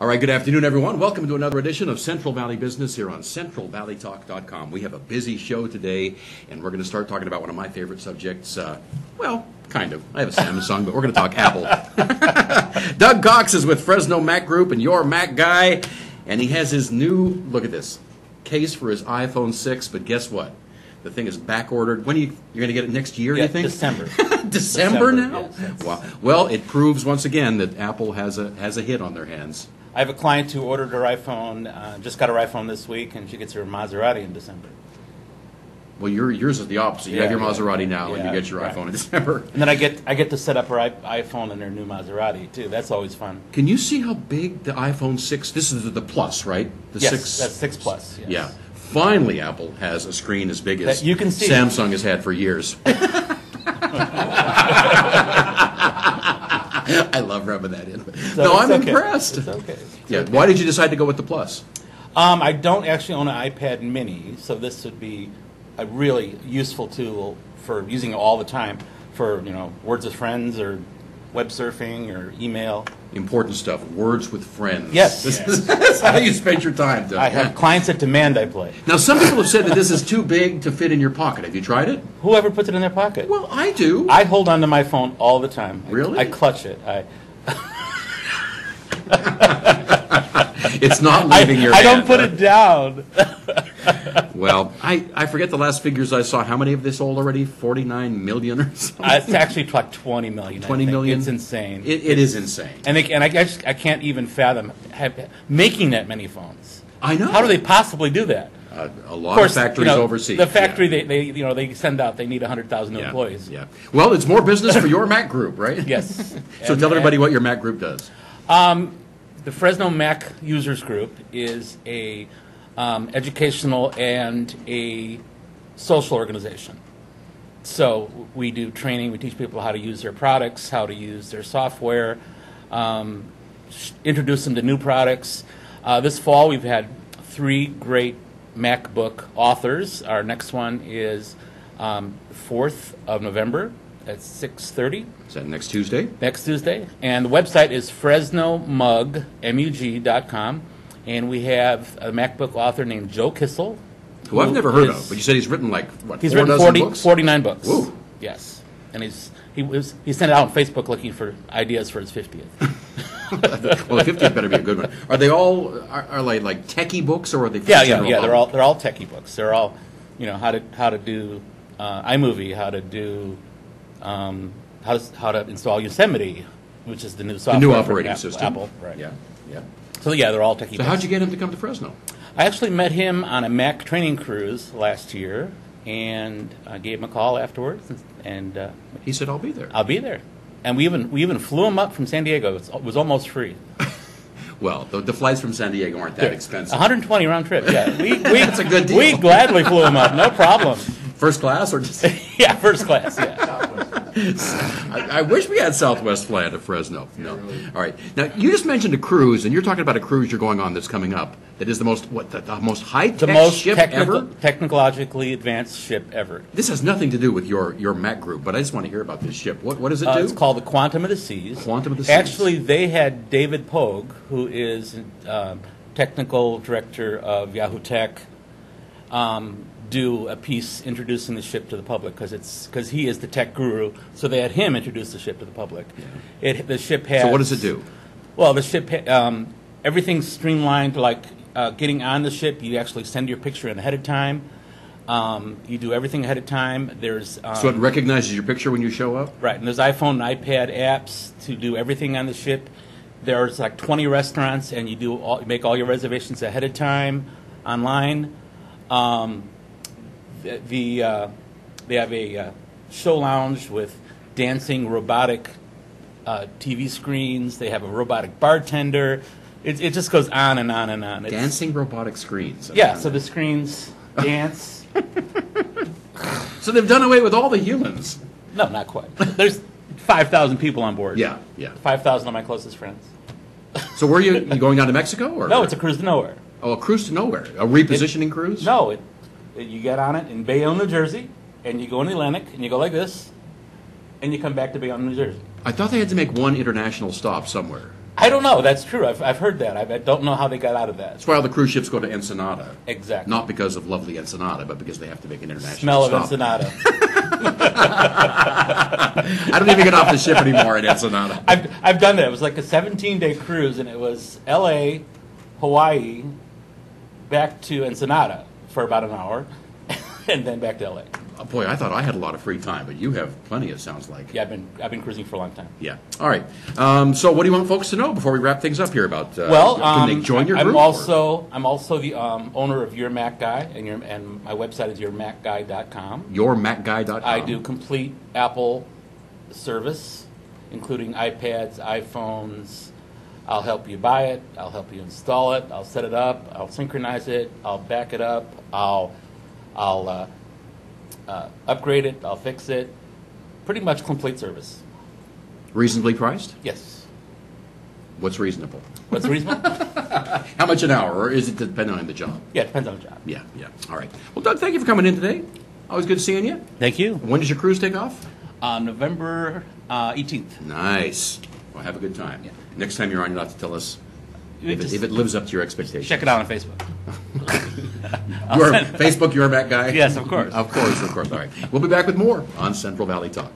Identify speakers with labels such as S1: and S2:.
S1: All right, good afternoon, everyone. Welcome to another edition of Central Valley Business here on CentralValleyTalk.com. We have a busy show today, and we're going to start talking about one of my favorite subjects. Well, kind of. I have a Samsung, but we're going to talk Apple. Doug Cox is with Fresno Mac Group and your Mac guy, and he has his new, look at this, case for his iPhone 6, but guess what? The thing is back-ordered. When you're going to get it next year,
S2: yeah,
S1: you think?
S2: December.
S1: December now?
S2: Yes,
S1: wow. Well, it proves once again that Apple has a hit on their hands.
S2: I have a client who ordered her iPhone, just got her iPhone this week, and she gets her Maserati in December.
S1: Well, yours is the opposite. You have your Maserati now, and you get your iPhone in December.
S2: And then I get to set up her iPhone in her new Maserati too. That's always fun.
S1: Can you see how big the iPhone 6? This is the Plus, right? The
S2: yes,
S1: 6.
S2: That's 6 Plus. Yes.
S1: Yeah. Finally, Apple has a screen as big as
S2: you can see
S1: Samsung has had for years. I love rubbing that in.
S2: So
S1: no, I'm
S2: okay.
S1: impressed.
S2: It's okay.
S1: Yeah. Why did you decide to go with the Plus?
S2: I don't actually own an iPad Mini, so this would be a really useful tool for using it all the time for words with friends or web surfing or email.
S1: Important stuff. Words with friends.
S2: Yes.
S1: That's how you spend your time, Doug.
S2: I have clients that demand I play.
S1: Now, some people have said that this is too big to fit in your pocket. Have you tried it?
S2: Whoever puts it in their pocket?
S1: Well, I do.
S2: I hold on to my phone all the time.
S1: Really?
S2: I clutch it.
S1: It's not leaving your
S2: I
S1: hand.
S2: don't put it down.
S1: Well, I forget the last figures I saw. How many of this sold already? 49 million or something?
S2: It's actually like 20 million.
S1: 20 million?
S2: It's insane.
S1: It is insane.
S2: And I can't even fathom making that many phones.
S1: I know.
S2: How do they possibly do that?
S1: A lot of factories overseas.
S2: The factory they send out, they need 100,000 new employees.
S1: Yeah. Well, it's more business for your Mac Group, right?
S2: Yes.
S1: So tell everybody what your Mac Group does.
S2: The Fresno Mac Users Group is a educational and a social organization. So we do training. We teach people how to use their products, how to use their software, introduce them to new products. This fall, we've had 3 great MacBook authors. Our next one is 4th of November at 6:30.
S1: Is that next Tuesday?
S2: Next Tuesday. And the website is FresnoMug.com. And we have a MacBook author named Joe Kissel.
S1: Who I've never heard of, but you said he's written like, what,
S2: he's
S1: 4
S2: written
S1: dozen books?
S2: 49 books.
S1: Woo.
S2: Yes. And he sent it out on Facebook looking for ideas for his 50th.
S1: Well, the 50th better be a good one. Are they all are like techie books, or are they?
S2: Yeah. They're all techie books. They're all, how to do iMovie, how to do how to install Yosemite, which is the new software.
S1: The new operating system.
S2: Apple, right?
S1: Yeah.
S2: So they're all techie.
S1: So how'd you get him to come to Fresno?
S2: I actually met him on a Mac training cruise last year, and I gave him a call afterwards, and
S1: he said, "I'll be there."
S2: I'll be there, and we even flew him up from San Diego. It was almost free.
S1: Well, the flights from San Diego aren't that expensive.
S2: 120 round trip. Yeah,
S1: That's a good deal.
S2: We gladly flew him up, no problem.
S1: First class or just?
S2: Yeah, first class. Yeah.
S1: I wish we had Southwest flying to Fresno. No. All right. Now you just mentioned a cruise, and you're talking about a cruise you're going on that's coming up. That is the most high-tech ship ever?
S2: Technologically advanced ship ever.
S1: This has nothing to do with your Mac Group, but I just want to hear about this ship. What does it do?
S2: It's called the Quantum of the Seas.
S1: Quantum of the Seas.
S2: Actually, they had David Pogue, who is technical director of Yahoo Tech, do a piece introducing the ship to the public because he is the tech guru. So they had him introduce the ship to the public. Yeah. The ship has.
S1: So what does it do?
S2: Well, the ship everything's streamlined. Like getting on the ship, you actually send your picture in ahead of time. You do everything ahead of time. There's
S1: so it recognizes your picture when you show up.
S2: Right, and there's iPhone and iPad apps to do everything on the ship. There's like 20 restaurants, and you make all your reservations ahead of time online. They have a show lounge with dancing robotic TV screens. They have a robotic bartender. It just goes on and on and on.
S1: Dancing robotic screens.
S2: Yeah, so the screens dance.
S1: So they've done away with all the humans.
S2: No, not quite. There's 5,000 people on board.
S1: Yeah.
S2: 5,000 of my closest friends.
S1: So where are you going down to Mexico? Or?
S2: No, it's a cruise to nowhere.
S1: Oh, a cruise to nowhere. A repositioning cruise?
S2: No, you get on it in Bayonne, New Jersey, and you go in the Atlantic, and you go like this, and you come back to Bayonne, New Jersey.
S1: I thought they had to make one international stop somewhere.
S2: I don't know. That's true. I've heard that. I don't know how they got out of that.
S1: That's why all the cruise ships go to Ensenada.
S2: Exactly.
S1: Not because of lovely Ensenada, but because they have to make an international
S2: Smell of
S1: stop.
S2: Ensenada.
S1: I don't even get off the ship anymore in Ensenada.
S2: I've done that. It was like a 17-day cruise, and it was L.A., Hawaii, back to Ensenada for about an hour, and then back to L.A.
S1: Oh, boy, I thought I had a lot of free time, but you have plenty, it sounds like.
S2: Yeah, I've been cruising for a long time.
S1: Yeah. All right. So what do you want folks to know before we wrap things up here about can they join your
S2: I'm
S1: group?
S2: also the owner of Your Mac Guy, and my website is yourmacguy.com.
S1: Yourmacguy.com.
S2: I do complete Apple service, including iPads, iPhones. I'll help you buy it. I'll help you install it. I'll set it up. I'll synchronize it. I'll back it up. I'll upgrade it. I'll fix it. Pretty much complete service.
S1: Reasonably priced?
S2: Yes.
S1: What's reasonable?
S2: What's reasonable?
S1: How much an hour, or is it dependent on the job?
S2: Yeah, it depends on the job.
S1: Yeah, yeah. All right. Well, Doug, thank you for coming in today. Always good seeing you.
S2: Thank you.
S1: When does your cruise take off?
S2: November 18th.
S1: Nice. Well, have a good time.
S2: Yeah.
S1: Next time you're on, you'll have to tell us
S2: Just
S1: if it lives up to your expectations.
S2: check it out on Facebook.
S1: Your Facebook, Your Mac Guy?
S2: Yes, of course.
S1: Of course, of course. All right. We'll be back with more on Central Valley Talk.